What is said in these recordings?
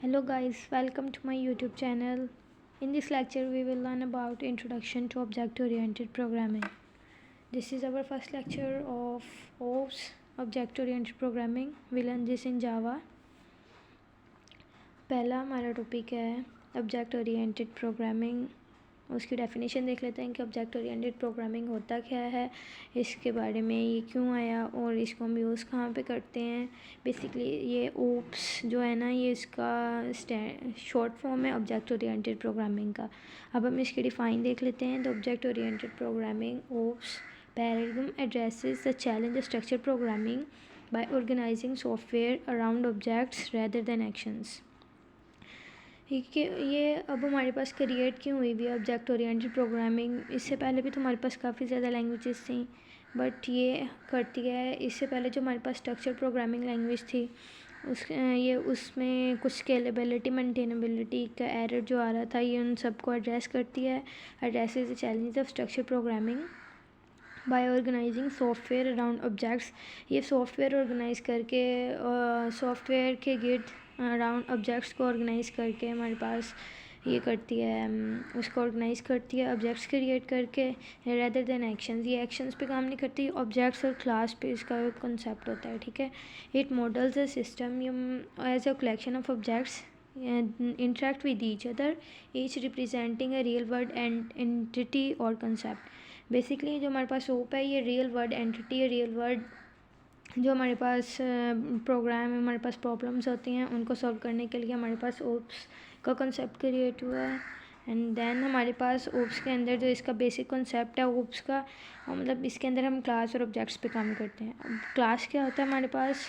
Hello guys, welcome to my YouTube channel. In this lecture we will learn about introduction to object oriented programming. This is our first lecture of OOPS, object oriented programming. We learn this in Java. पहला हमारा topic है object oriented programming. उसकी definition देख लेते हैं कि object oriented programming होता क्या है, इसके बारे में, ये क्यों आया और इसको हम यूज़ कहाँ पे करते हैं. बेसिकली ये ओप्स जो है ना, ये इसका शॉर्ट फॉर्म है ऑब्जेक्ट ओरिएंटेड प्रोग्रामिंग का. अब हम इसकी डिफ़ाइन देख लेते हैं. तो object oriented programming OOPs paradigm addresses the challenge structure programming by organising software around objects rather than actions. ठीक है, ये अब हमारे पास क्रिएट क्यों हुई भी ऑब्जेक्ट ओरिएंटेड प्रोग्रामिंग. इससे पहले भी तो हमारे पास काफ़ी ज़्यादा लैंग्वेजेस थी, बट ये करती है. इससे पहले जो हमारे पास स्ट्रक्चर प्रोग्रामिंग लैंग्वेज थी उसमें कुछ स्केलेबिलिटी मेंटेनेबिलिटी का एरर जो आ रहा था, ये उन सबको एड्रेस करती है. Addresses the challenge of structure programming by organising software around objects. ये सॉफ्टवेयर ऑर्गेनाइज करके सॉफ्टवेयर के गिर्द अराउंड ऑब्जेक्ट्स को ऑर्गेनाइज करके हमारे पास ये करती है, उसको ऑर्गेनाइज करती है ऑब्जेक्ट्स क्रिएट करके रेदर देन एक्शंस. ये एक्शंस पे काम नहीं करती, ऑब्जेक्ट्स और क्लास पे इसका एक कॉन्सेप्ट होता है. ठीक है, it models a system as a collection of objects interact with each other, each representing a real world entity or concept. Basically जो हमारे पास ओप है, ये रियल वर्ड एंटिटी है. रियल वर्ड जो हमारे पास प्रोग्राम में हमारे पास प्रॉब्लम्स होती हैं, उनको सॉल्व करने के लिए हमारे पास ओप्स का कॉन्सेप्ट क्रिएट हुआ है. एंड देन हमारे पास ओप्स के अंदर जो इसका बेसिक कॉन्सेप्ट है ओप्स का, मतलब इसके अंदर हम क्लास और ऑब्जेक्ट्स पे काम करते हैं. अब क्लास क्या होता है हमारे पास,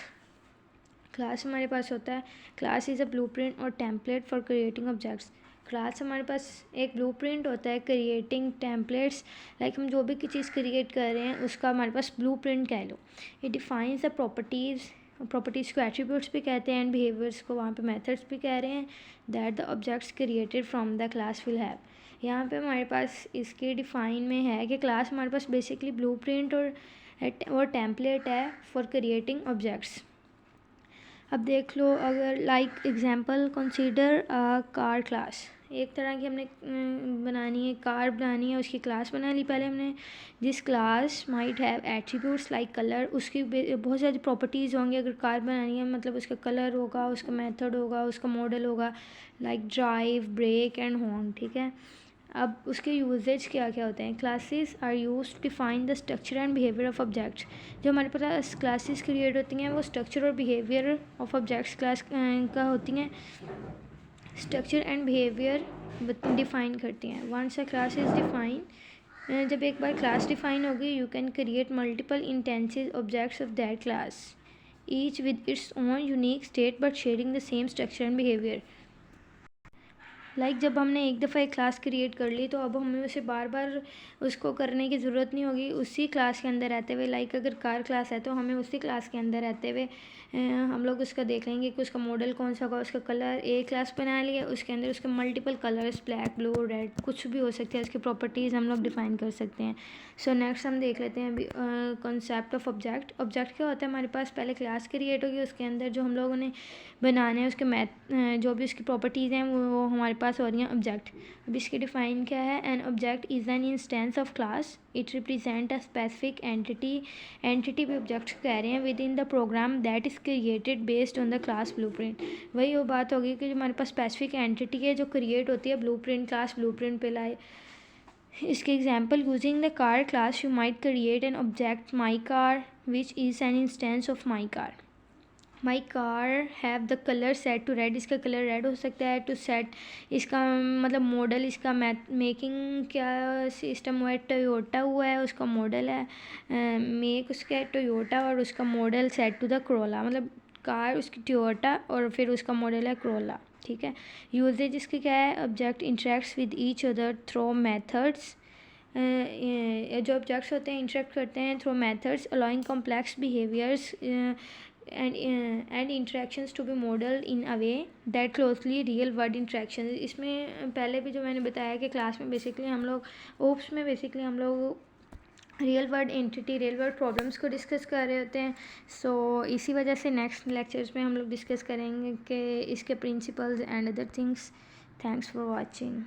क्लास हमारे पास होता है, क्लास इज़ अ ब्लूप्रिंट और template for creating objects. Class हमारे पास एक ब्लूप्रिंट होता है क्रिएटिंग टेम्पलेट्स. लाइक हम जो भी चीज़ क्रिएट कर रहे हैं उसका हमारे पास ब्लूप्रिंट कह लो. इट डिफाइंस द प्रॉपर्टीज़ को एट्रीब्यूट्स भी कहते हैं एंड बिहेवियर्स को वहाँ पे मेथड्स भी कह रहे हैं. That the objects created from the class will have. यहाँ पे हमारे पास इसके डिफाइन में है कि क्लास हमारे पास बेसिकली ब्लूप्रिंट और टेम्पलेट है फॉर क्रिएटिंग ऑब्जेक्ट्स. अब देख लो, अगर like example consider a car class. एक तरह की हमने बनानी है, कार बनानी है, उसकी क्लास बना ली पहले हमने. This class might have attributes like colour. उसकी बहुत सारी प्रॉपर्टीज़ होंगी. अगर कार बनानी है मतलब उसका कलर होगा, उसका मेथड होगा, उसका मॉडल होगा, like drive, brake and horn. ठीक है, अब उसके यूजेज क्या क्या होते हैं. Classes are use to define the structure and behaviour of objects. जो हमारे पास क्लासेस क्रिएट होती हैं वो स्ट्रक्चर और बिहेवियर ऑफ ऑब्जेक्ट्स क्लास का होती हैं. स्ट्रक्चर एंड बिहेवियर डिफ़ाइन करती हैं. Once a class is define, जब एक बार क्लास डिफाइन होगी, you can create multiple intensive objects of that class, each with its own unique state but sharing the same structure and behaviour. Like जब हमने एक दफ़ा एक क्लास क्रिएट कर ली तो अब हमें उसे बार बार उसको करने की ज़रूरत नहीं होगी. उसी क्लास के अंदर रहते हुए, लाइक अगर कार क्लास है तो हमें उसी क्लास के अंदर रहते हुए हम लोग उसका देख लेंगे कि उसका मॉडल कौन सा होगा, उसका कलर. एक क्लास बना लिया, उसके अंदर उसके multiple colours, black, blue, red, कुछ भी हो सकते हैं. उसकी प्रॉपर्टीज़ हम लोग डिफ़ाइन कर सकते हैं. सो नेक्स्ट हम देख लेते हैं अभी कॉन्सेप्ट ऑफ ऑब्जेक्ट. ऑब्जेक्ट क्या होता है, हमारे पास पहले क्लास क्रिएट होगी, उसके अंदर जो हम लोगों ने बनाने हैं उसके जो भी उसकी प्रॉपर्टीज़ हैं वो हमारे पास हो रही हैं ऑब्जेक्ट. अब इसकी डिफ़ाइन क्या है. An object is an instance of class. It represent a specific entity भी ऑब्जेक्ट कह रहे हैं within the program that is created based on the class blueprint. वही वो बात होगी कि जो हमारे पास स्पेसिफिक एंटिटी है जो क्रिएट होती है ब्लूप्रिंट, क्लास ब्लूप्रिंट पे लाए. इसके example, using the car class you might create an object my car which is an instance of my car. My car have the colour set to red. इसका colour red हो सकता है. To set इसका मतलब model, इसका making क्या system हुआ है, टोयोटा हुआ है, उसका मॉडल है मेक उसका टोयोटा और उसका model set to the Corolla. मतलब कार उसकी टोयोटा और फिर उसका मॉडल है क्रोला. ठीक है, यूजेज इसकी क्या है. Object interacts with each other through methods. जो ऑब्जेक्ट्स होते हैं इंटरेक्ट करते हैं through methods allowing complex behaviours and interactions to be modeled in a way that closely real world interactions. इसमें पहले भी जो मैंने बताया कि क्लास में बेसिकली हम लोग ओप्स में बेसिकली हम लोग real world entity, real world problems को डिस्कस कर रहे होते हैं। सो इसी वजह से नेक्स्ट लेक्चर्स में हम लोग डिस्कस करेंगे कि इसके principles and other things. Thanks for watching.